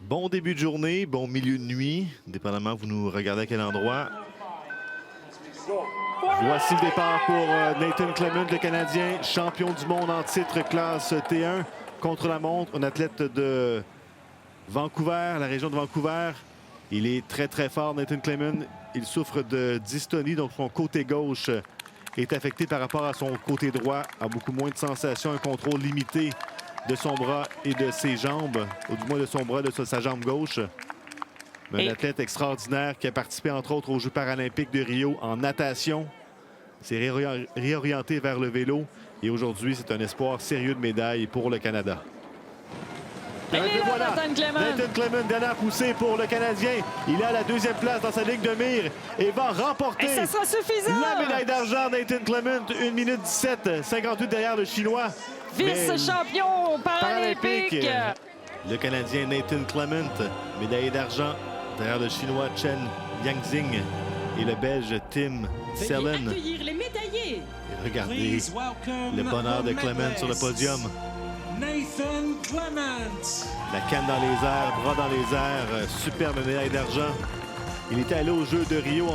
Bon début de journée, bon milieu de nuit, dépendamment vous nous regardez à quel endroit. Voici le départ pour Nathan Clement, le Canadien, champion du monde en titre classe T1 contre la montre, un athlète de Vancouver, la région de Vancouver. Il est très fort, Nathan Clement. Il souffre de dystonie, donc son côté gauche est affecté par rapport à son côté droit, a beaucoup moins de sensations, un contrôle limité de son bras et de ses jambes, ou du moins de son bras et de sa jambe gauche. Mais un athlète extraordinaire qui a participé entre autres aux Jeux paralympiques de Rio en natation. S'est réorienté vers le vélo et aujourd'hui c'est un espoir sérieux de médaille pour le Canada. Voilà, Nathan Clement, dernière poussée pour le Canadien. Il est à la deuxième place dans sa ligne de mire et va remporter ça sera suffisant. La médaille d'argent. Nathan Clement, 1 minute 17, 58 derrière le Chinois. Vice-champion paralympique. Le Canadien Nathan Clement, médaillé d'argent derrière le Chinois Chen Yangxing et le Belge Tim Sellen. Accueillir les médaillés. Regardez le bonheur de Clement sur le podium. Nathan Clement. La canne dans les airs, bras dans les airs, superbe médaille d'argent. Il était allé aux Jeux de Rio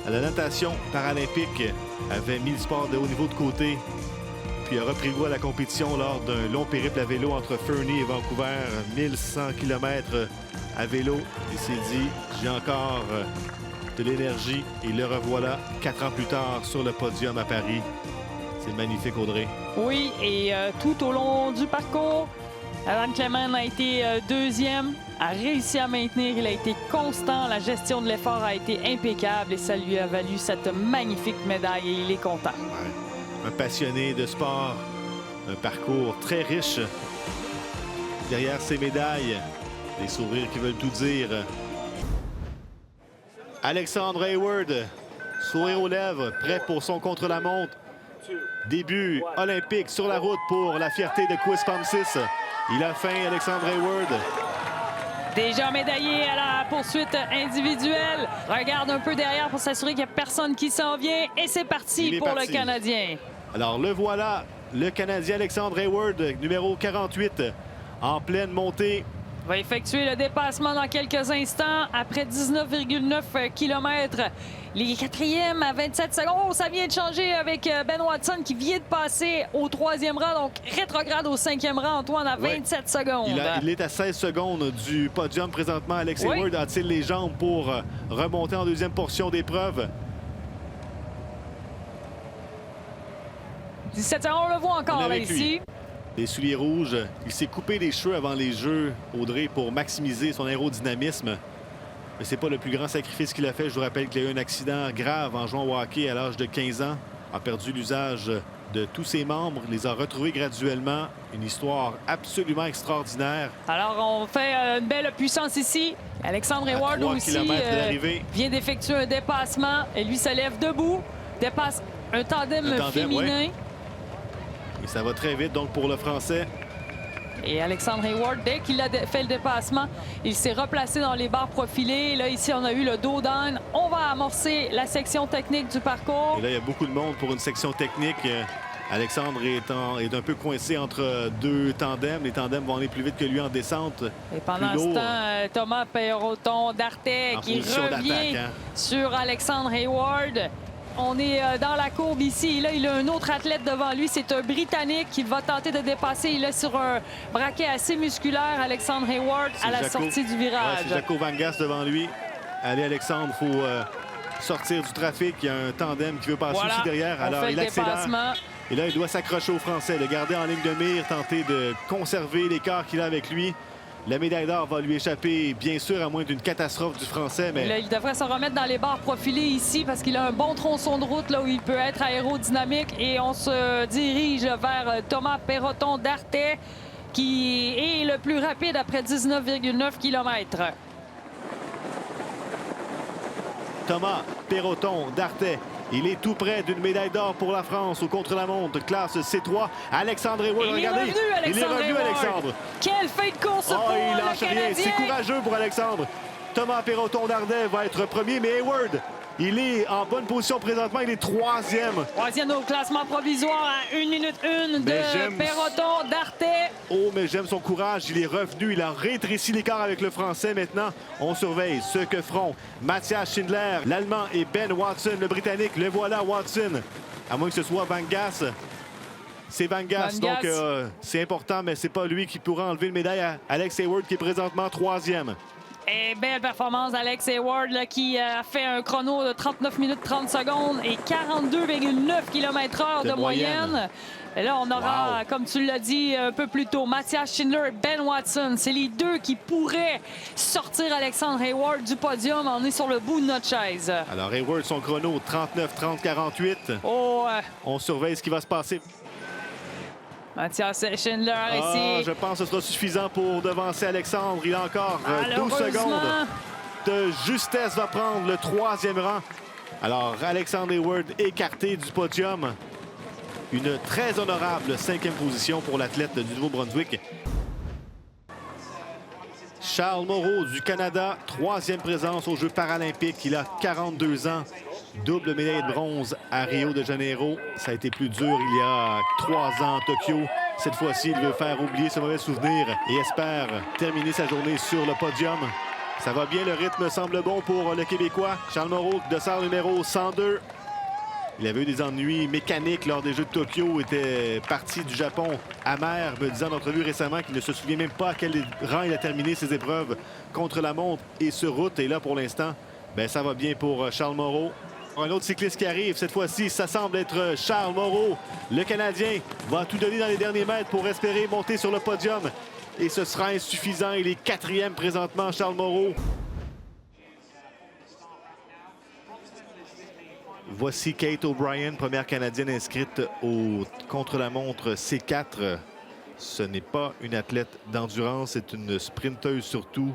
à la natation paralympique, avait mis le sport de haut niveau de côté, puis a repris goût à la compétition lors d'un long périple à vélo entre Fernie et Vancouver, 1100 km à vélo. Il s'est dit, j'ai encore de l'énergie et le revoilà 4 ans plus tard sur le podium à Paris. C'est magnifique, Audrey. Oui, et tout au long du parcours, Nathan Clement a été deuxième, a réussi à maintenir, il a été constant, la gestion de l'effort a été impeccable et ça lui a valu cette magnifique médaille et il est content. Ouais. Un passionné de sport, un parcours très riche. Derrière ces médailles, des sourires qui veulent tout dire. Alexandre Hayward, sourire aux lèvres, prêt pour son contre-la-montre. Début olympique sur la route pour la fierté de Quispamsis. Il a faim, Alexandre Hayward. Déjà médaillé à la poursuite individuelle. Regarde un peu derrière pour s'assurer qu'il n'y a personne qui s'en vient. Et c'est parti pour le Canadien. Alors le voilà, le Canadien Alexandre Hayward, numéro 48, en pleine montée. Va effectuer le dépassement dans quelques instants après 19,9 km. Les quatrièmes à 27 secondes. Oh, ça vient de changer avec Ben Watson qui vient de passer au 3e rang. Donc, rétrograde au 5e rang, Antoine, à 27 secondes. Il est à 16 secondes du podium présentement. Alex Hayward a-t-il les jambes pour remonter en deuxième portion d'épreuve? 17 secondes, on le voit encore là, ici. Les souliers rouges. Il s'est coupé les cheveux avant les Jeux, Audrey, pour maximiser son aérodynamisme. Mais c'est pas le plus grand sacrifice qu'il a fait. Je vous rappelle qu'il a eu un accident grave en jouant au hockey à l'âge de 15 ans. A perdu l'usage de tous ses membres. Les a retrouvés graduellement. Une histoire absolument extraordinaire. Alors, on fait une belle puissance ici. Alexandre Hayward aussi vient d'effectuer un dépassement. Et lui se lève debout. Dépasse un tandem féminin. Ouais. Et ça va très vite donc pour le Français. Et Alexandre Hayward, dès qu'il a fait le dépassement, il s'est replacé dans les barres profilées. Là, ici, on a eu le dos down. On va amorcer la section technique du parcours. Et là, il y a beaucoup de monde pour une section technique. Alexandre est un peu coincé entre deux tandems. Les tandems vont aller plus vite que lui en descente. Et pendant ce temps, Thomas Perroton d'Artet qui revient sur Alexandre Hayward. On est dans la courbe ici. Et là, il a un autre athlète devant lui. C'est un Britannique qui va tenter de dépasser. Il est sur un braquet assez musculaire, Alexandre Hayward, à la sortie du virage. C'est Jaco Vangas devant lui. Allez, Alexandre, il faut sortir du trafic. Il y a un tandem qui veut passer aussi derrière. Alors, il accélère. Et là, il doit s'accrocher au Français, le garder en ligne de mire, tenter de conserver l'écart qu'il a avec lui. La médaille d'or va lui échapper, bien sûr, à moins d'une catastrophe du Français. Mais là, il devrait se remettre dans les barres profilées ici parce qu'il a un bon tronçon de route là où il peut être aérodynamique. Et on se dirige vers Thomas Perroton d'Artet qui est le plus rapide après 19,9 km. Thomas Perroton d'Artet. Il est tout près d'une médaille d'or pour la France au contre-la-montre, classe C3. Alexandre Hayward, regardez. Il est revenu, Alexandre. Quelle fin de course pour il le lâche rien. C'est courageux pour Alexandre. Thomas Perroton d'Artet va être premier, mais Hayward Il est en bonne position présentement. Il est troisième. Troisième au classement provisoire à 1 minute 1 de Perroton d'Artet. Oh, mais j'aime son courage. Il est revenu. Il a rétréci l'écart avec le Français. Maintenant, on surveille ce que feront Matthias Schindler, l'Allemand, et Ben Watson, le Britannique. Le voilà, Watson. À moins que ce soit Van Gass. C'est Van Gass, donc c'est important, mais c'est pas lui qui pourra enlever le médaille à Alex Hayward, qui est présentement troisième. Et belle performance d'Alex Hayward là, qui a fait un chrono de 39 minutes 30 secondes et 42,9 km/h de moyenne. Et là, on aura, comme tu l'as dit un peu plus tôt, Matthias Schindler et Ben Watson. C'est les deux qui pourraient sortir Alexandre Hayward du podium. On est sur le bout de notre chaise. Alors, Hayward, son chrono, 39-30-48. Oh, on surveille ce qui va se passer. Matthias Schindler ici. Je pense que ce sera suffisant pour devancer Alexandre. Il a encore 12 secondes de justesse, va prendre le troisième rang. Alors, Alexandre Hayward écarté du podium. Une très honorable 5e position pour l'athlète du Nouveau-Brunswick. Charles Moreau du Canada, 3e présence aux Jeux paralympiques. Il a 42 ans. Double médaille de bronze à Rio de Janeiro. Ça a été plus dur il y a 3 ans à Tokyo. Cette fois-ci, il veut faire oublier ce mauvais souvenir et espère terminer sa journée sur le podium. Ça va bien, le rythme semble bon pour le Québécois. Charles Moreau, dossard numéro 102. Il avait eu des ennuis mécaniques lors des Jeux de Tokyo. Il était parti du Japon amer, me disant en entrevue récemment qu'il ne se souvient même pas à quel rang il a terminé ses épreuves contre la montre et sur route. Et là, pour l'instant, ça va bien pour Charles Moreau. Un autre cycliste qui arrive, cette fois-ci, ça semble être Charles Moreau. Le Canadien va tout donner dans les derniers mètres pour espérer monter sur le podium. Et ce sera insuffisant. Il est 4e présentement, Charles Moreau. Voici Kate O'Brien, première Canadienne inscrite au contre-la-montre C4. Ce n'est pas une athlète d'endurance, c'est une sprinteuse surtout.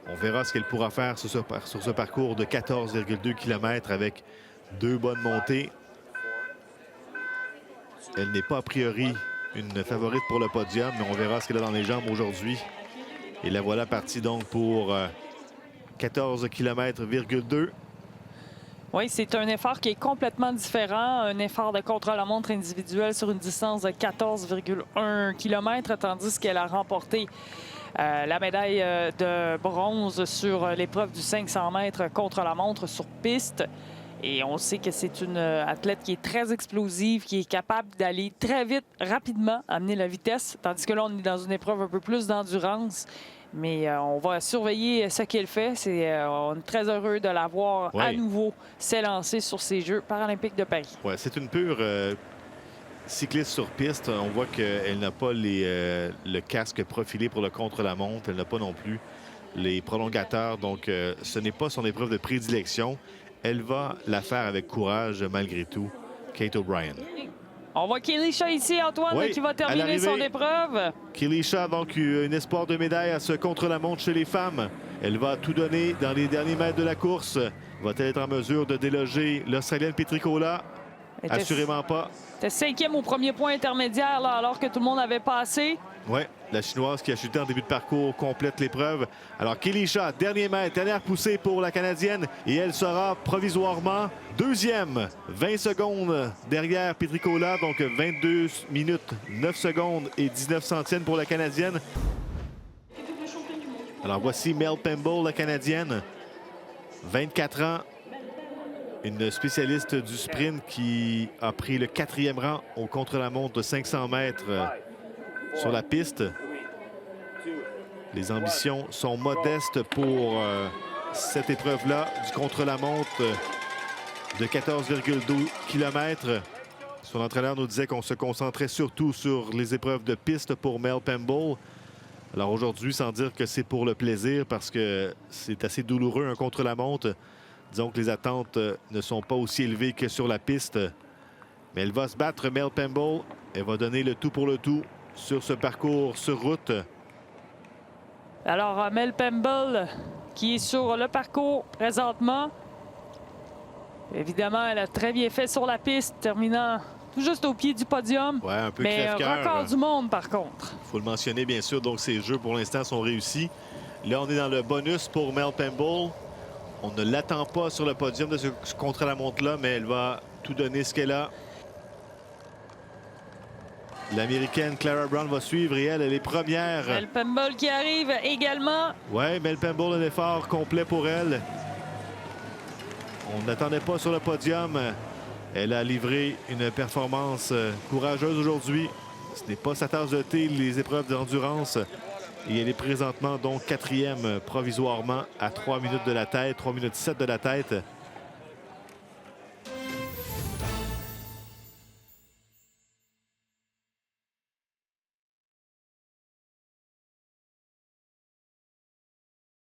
On verra ce qu'elle pourra faire sur ce parcours de 14,2 km avec 2 bonnes montées. Elle n'est pas a priori une favorite pour le podium, mais on verra ce qu'elle a dans les jambes aujourd'hui. Et la voilà partie donc pour 14 km,2. Oui, c'est un effort qui est complètement différent. Un effort de contre-la-montre individuel sur une distance de 14,1 km, tandis qu'elle a remporté la médaille de bronze sur l'épreuve du 500 mètres contre-la-montre sur piste. Et on sait que c'est une athlète qui est très explosive, qui est capable d'aller très vite, rapidement, amener la vitesse. Tandis que là, on est dans une épreuve un peu plus d'endurance. Mais on va surveiller ce qu'elle fait. On est très heureux de la voir à nouveau s'élancer sur ces Jeux paralympiques de Paris. Ouais, c'est une pure cycliste sur piste. On voit qu'elle n'a pas le casque profilé pour le contre-la-montre. Elle n'a pas non plus les prolongateurs. Donc, ce n'est pas son épreuve de prédilection. Elle va la faire avec courage malgré tout, Kate O'Brien. On voit Kelisha ici, Antoine, qui va terminer son épreuve. Kelisha, donc, un espoir de médaille à ce contre-la-montre chez les femmes. Elle va tout donner dans les derniers mètres de la course. Va-t-elle être en mesure de déloger l'Australienne Petricola? Assurément pas. C'était 5e au premier point intermédiaire, là, alors que tout le monde avait passé. Oui, la Chinoise qui a chuté en début de parcours complète l'épreuve. Alors, Kelisha, dernier mètre, dernière poussée pour la Canadienne. Et elle sera provisoirement 2e, 20 secondes derrière Petricola. Donc, 22 minutes, 9 secondes et 19 centièmes pour la Canadienne. Alors, voici Mel Pemble, la Canadienne. 24 ans. Une spécialiste du sprint qui a pris le 4e rang au contre-la-montre de 500 mètres sur la piste. Les ambitions sont modestes pour cette épreuve-là du contre-la-montre de 14,2 km. Son entraîneur nous disait qu'on se concentrait surtout sur les épreuves de piste pour Mel Pemble. Alors aujourd'hui, sans dire que c'est pour le plaisir, parce que c'est assez douloureux un contre-la-montre. Disons que les attentes ne sont pas aussi élevées que sur la piste. Mais elle va se battre, Mel Pemble. Elle va donner le tout pour le tout sur ce parcours sur route. Alors, Mel Pemble qui est sur le parcours présentement. Évidemment, elle a très bien fait sur la piste, terminant tout juste au pied du podium. Ouais, un peu mais record du monde, par contre. Il faut le mentionner, bien sûr. Donc, ces jeux, pour l'instant, sont réussis. Là, on est dans le bonus pour Mel Pemble. On ne l'attend pas sur le podium de ce contre-la-montre-là, mais elle va tout donner ce qu'elle a. L'Américaine Clara Brown va suivre et elle est première. Mel Pemble qui arrive également. Oui, Mel Pemble, un effort complet pour elle. On ne l'attendait pas sur le podium. Elle a livré une performance courageuse aujourd'hui. Ce n'est pas sa tasse de thé, les épreuves d'endurance. Et elle est présentement donc 4e provisoirement à 3 minutes de la tête, 3 minutes 7 de la tête.